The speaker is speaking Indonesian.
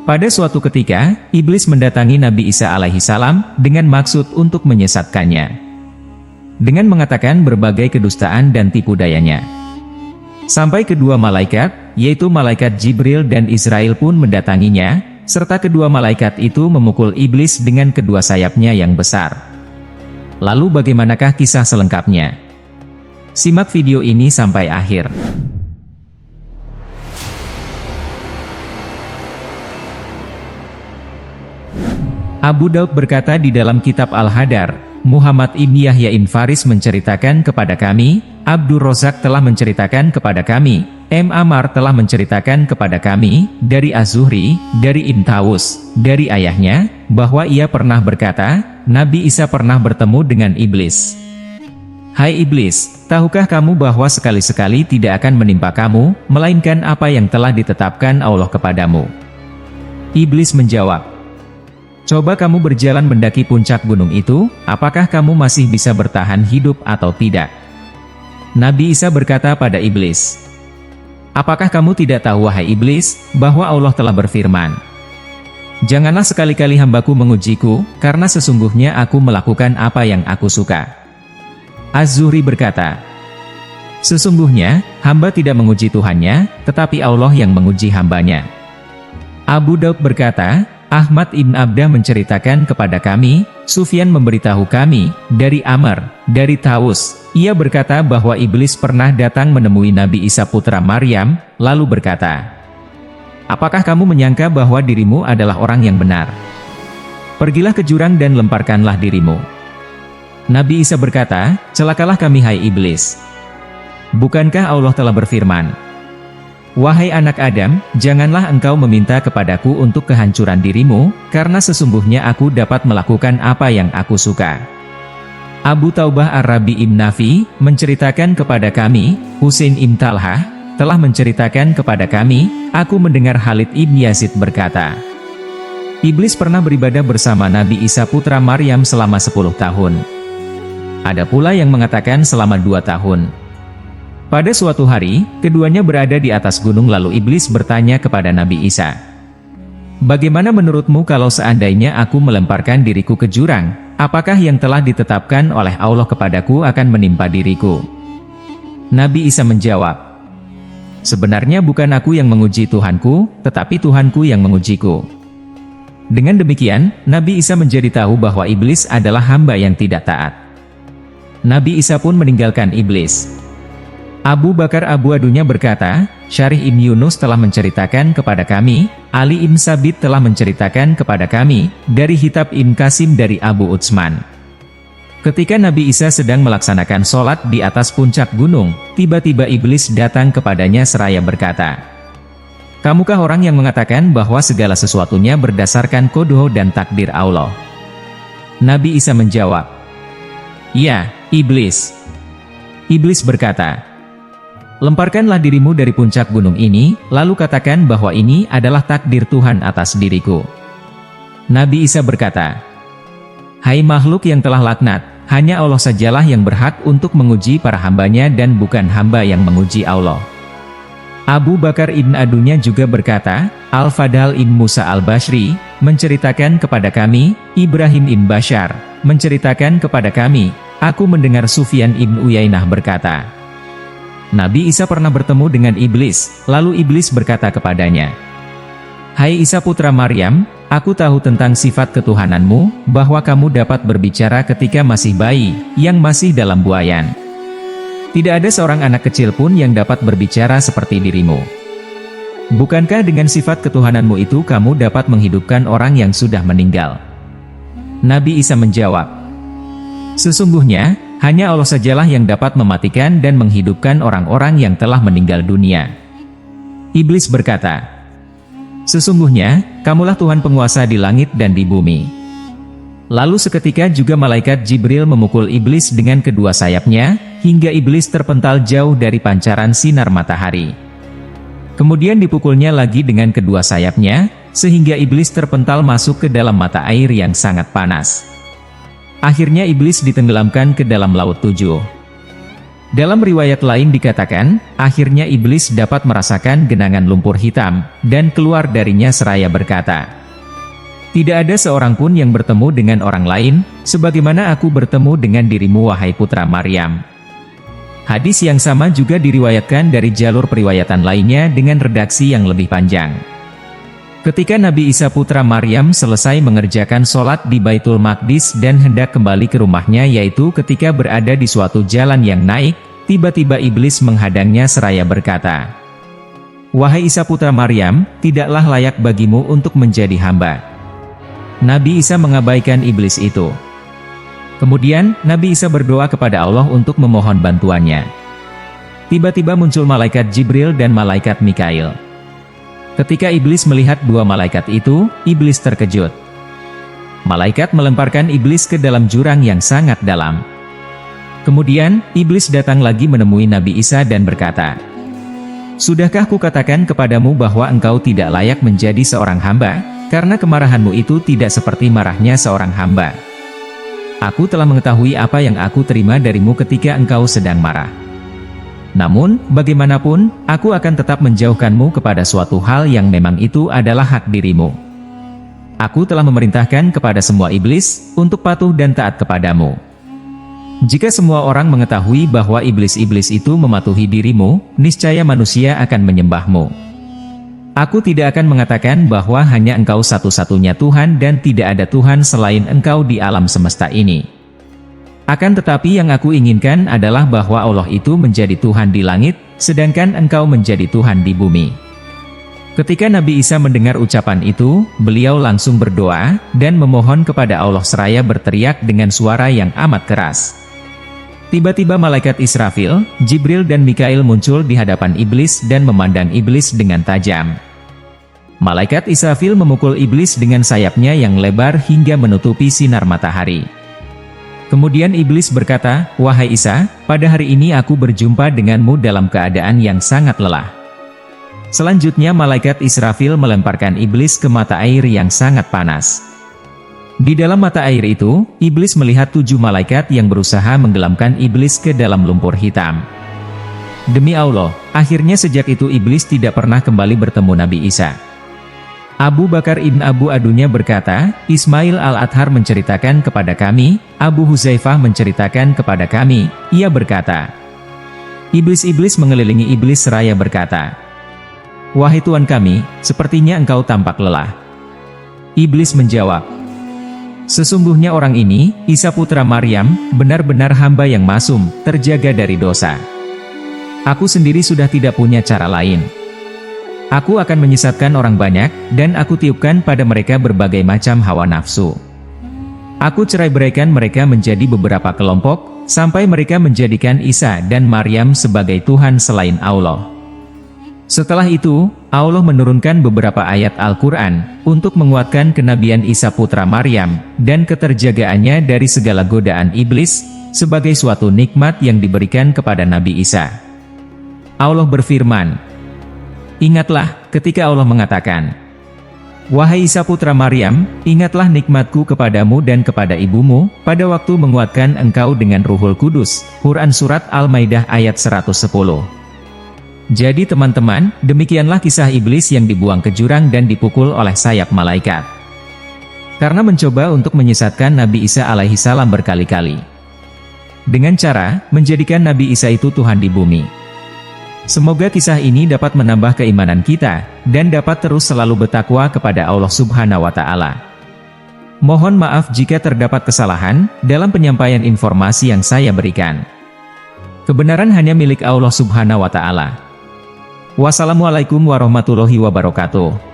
Pada suatu ketika, iblis mendatangi Nabi Isa alaihissalam dengan maksud untuk menyesatkannya, dengan mengatakan berbagai kedustaan dan tipu dayanya. Sampai kedua malaikat, yaitu malaikat Jibril dan Israel pun mendatanginya, serta kedua malaikat itu memukul iblis dengan kedua sayapnya yang besar. Lalu bagaimanakah kisah selengkapnya? Simak video ini sampai akhir. Abu Daud berkata di dalam kitab Al-Hadar, Muhammad ibn Yahya ibn Faris menceritakan kepada kami, Abdur Razak telah menceritakan kepada kami, M. Ammar telah menceritakan kepada kami, dari Az-Zuhri, dari Ibn Tawus, dari ayahnya, bahwa ia pernah berkata, Nabi Isa pernah bertemu dengan iblis. Hai iblis, tahukah kamu bahwa sekali-sekali tidak akan menimpa kamu, melainkan apa yang telah ditetapkan Allah kepadamu? Iblis menjawab, coba kamu berjalan mendaki puncak gunung itu, apakah kamu masih bisa bertahan hidup atau tidak? Nabi Isa berkata pada iblis, apakah kamu tidak tahu wahai iblis, bahwa Allah telah berfirman, janganlah sekali-kali hambaku mengujiku, karena sesungguhnya aku melakukan apa yang aku suka. Az-Zuhri berkata, sesungguhnya, hamba tidak menguji Tuhannya, tetapi Allah yang menguji hambanya. Abu Daud berkata, Ahmad ibn Abdah menceritakan kepada kami, Sufyan memberitahu kami, dari Ammar, dari Tawus, ia berkata bahwa iblis pernah datang menemui Nabi Isa putra Maryam, lalu berkata, apakah kamu menyangka bahwa dirimu adalah orang yang benar? Pergilah ke jurang dan lemparkanlah dirimu. Nabi Isa berkata, celakalah kami hai iblis. Bukankah Allah telah berfirman, wahai anak Adam, janganlah engkau meminta kepadaku untuk kehancuran dirimu, karena sesungguhnya aku dapat melakukan apa yang aku suka. Abu Taubah Ar-Rabi ibn Nafi, menceritakan kepada kami, Husain ibn Talhah, telah menceritakan kepada kami, aku mendengar Khalid ibn Yazid berkata, iblis pernah beribadah bersama Nabi Isa putra Maryam selama 10 tahun. Ada pula yang mengatakan selama 2 tahun. Pada suatu hari, keduanya berada di atas gunung lalu iblis bertanya kepada Nabi Isa, bagaimana menurutmu kalau seandainya aku melemparkan diriku ke jurang, apakah yang telah ditetapkan oleh Allah kepadaku akan menimpa diriku? Nabi Isa menjawab, sebenarnya bukan aku yang menguji Tuhanku, tetapi Tuhanku yang mengujiku. Dengan demikian, Nabi Isa menjadi tahu bahwa iblis adalah hamba yang tidak taat. Nabi Isa pun meninggalkan iblis. Abu Bakar Abu Adunya berkata, Syarih ibn Yunus telah menceritakan kepada kami, Ali ibn Sabit telah menceritakan kepada kami, dari Hitab ibn Qasim dari Abu Utsman. Ketika Nabi Isa sedang melaksanakan sholat di atas puncak gunung, tiba-tiba iblis datang kepadanya seraya berkata, kamukah orang yang mengatakan bahwa segala sesuatunya berdasarkan qada dan takdir Allah? Nabi Isa menjawab, ya, iblis. Iblis berkata, lemparkanlah dirimu dari puncak gunung ini, lalu katakan bahwa ini adalah takdir Tuhan atas diriku. Nabi Isa berkata, hai makhluk yang telah laknat, hanya Allah sajalah yang berhak untuk menguji para hambanya dan bukan hamba yang menguji Allah. Abu Bakar ibn Adunya juga berkata, Al-Fadhal ibn Musa al-Bashri, menceritakan kepada kami, Ibrahim ibn Bashar, menceritakan kepada kami, aku mendengar Sufyan ibn Uyainah berkata, Nabi Isa pernah bertemu dengan iblis, lalu iblis berkata kepadanya, hai Isa putra Maryam, aku tahu tentang sifat ketuhananmu, bahwa kamu dapat berbicara ketika masih bayi, yang masih dalam buayan. Tidak ada seorang anak kecil pun yang dapat berbicara seperti dirimu. Bukankah dengan sifat ketuhananmu itu kamu dapat menghidupkan orang yang sudah meninggal? Nabi Isa menjawab, sesungguhnya, hanya Allah sajalah yang dapat mematikan dan menghidupkan orang-orang yang telah meninggal dunia. Iblis berkata, sesungguhnya, kamulah Tuhan penguasa di langit dan di bumi. Lalu seketika juga malaikat Jibril memukul iblis dengan kedua sayapnya, hingga iblis terpental jauh dari pancaran sinar matahari. Kemudian dipukulnya lagi dengan kedua sayapnya, sehingga iblis terpental masuk ke dalam mata air yang sangat panas. Akhirnya iblis ditenggelamkan ke dalam laut 7. Dalam riwayat lain dikatakan, akhirnya iblis dapat merasakan genangan lumpur hitam, dan keluar darinya seraya berkata, "Tidak ada seorang pun yang bertemu dengan orang lain, sebagaimana aku bertemu dengan dirimu wahai putra Maryam." Hadis yang sama juga diriwayatkan dari jalur periwayatan lainnya dengan redaksi yang lebih panjang. Ketika Nabi Isa putra Maryam selesai mengerjakan sholat di Baitul Maqdis dan hendak kembali ke rumahnya, yaitu ketika berada di suatu jalan yang naik, tiba-tiba iblis menghadangnya seraya berkata, "Wahai Isa putra Maryam, tidaklah layak bagimu untuk menjadi hamba." Nabi Isa mengabaikan iblis itu. Kemudian, Nabi Isa berdoa kepada Allah untuk memohon bantuannya. Tiba-tiba muncul malaikat Jibril dan malaikat Mikail. Ketika iblis melihat dua malaikat itu, iblis terkejut. Malaikat melemparkan iblis ke dalam jurang yang sangat dalam. Kemudian, iblis datang lagi menemui Nabi Isa dan berkata, "Sudahkah kukatakan kepadamu bahwa engkau tidak layak menjadi seorang hamba, karena kemarahanmu itu tidak seperti marahnya seorang hamba. Aku telah mengetahui apa yang aku terima darimu ketika engkau sedang marah. Namun, bagaimanapun, aku akan tetap menjauhkanmu kepada suatu hal yang memang itu adalah hak dirimu. Aku telah memerintahkan kepada semua iblis, untuk patuh dan taat kepadamu. Jika semua orang mengetahui bahwa iblis-iblis itu mematuhi dirimu, niscaya manusia akan menyembahmu. Aku tidak akan mengatakan bahwa hanya engkau satu-satunya Tuhan dan tidak ada Tuhan selain engkau di alam semesta ini. Akan tetapi yang aku inginkan adalah bahwa Allah itu menjadi Tuhan di langit, sedangkan engkau menjadi Tuhan di bumi." Ketika Nabi Isa mendengar ucapan itu, beliau langsung berdoa, dan memohon kepada Allah seraya berteriak dengan suara yang amat keras. Tiba-tiba malaikat Israfil, Jibril dan Mikail muncul di hadapan iblis dan memandang iblis dengan tajam. Malaikat Israfil memukul iblis dengan sayapnya yang lebar hingga menutupi sinar matahari. Kemudian iblis berkata, "Wahai Isa, pada hari ini aku berjumpa denganmu dalam keadaan yang sangat lelah." Selanjutnya malaikat Israfil melemparkan iblis ke mata air yang sangat panas. Di dalam mata air itu, iblis melihat 7 malaikat yang berusaha menggelamkan iblis ke dalam lumpur hitam. Demi Allah, akhirnya sejak itu iblis tidak pernah kembali bertemu Nabi Isa. Abu Bakar ibn Abu Adunya berkata, "Ismail al-Adhar menceritakan kepada kami, Abu Huzaifah menceritakan kepada kami." Ia berkata, iblis-iblis mengelilingi iblis seraya berkata, "Wahai Tuan kami, sepertinya engkau tampak lelah." Iblis menjawab, "Sesungguhnya orang ini, Isa putra Maryam, benar-benar hamba yang masum, terjaga dari dosa. Aku sendiri sudah tidak punya cara lain. Aku akan menyesatkan orang banyak, dan aku tiupkan pada mereka berbagai macam hawa nafsu. Aku cerai-beraikan mereka menjadi beberapa kelompok, sampai mereka menjadikan Isa dan Maryam sebagai Tuhan selain Allah." Setelah itu, Allah menurunkan beberapa ayat Al-Quran, untuk menguatkan kenabian Isa putra Maryam, dan keterjagaannya dari segala godaan iblis, sebagai suatu nikmat yang diberikan kepada Nabi Isa. Allah berfirman, "Ingatlah, ketika Allah mengatakan, 'Wahai Isa putra Maryam, ingatlah nikmatku kepadamu dan kepada ibumu, pada waktu menguatkan engkau dengan Ruhul Kudus.'" Quran Surat Al-Maidah ayat 110. Jadi teman-teman, demikianlah kisah iblis yang dibuang ke jurang dan dipukul oleh sayap malaikat. Karena mencoba untuk menyesatkan Nabi Isa alaihi salam berkali-kali. Dengan cara, menjadikan Nabi Isa itu Tuhan di bumi. Semoga kisah ini dapat menambah keimanan kita, dan dapat terus selalu bertakwa kepada Allah Subhanahu wa Ta'ala. Mohon maaf jika terdapat kesalahan dalam penyampaian informasi yang saya berikan. Kebenaran hanya milik Allah Subhanahu wa Ta'ala. Wassalamualaikum warahmatullahi wabarakatuh.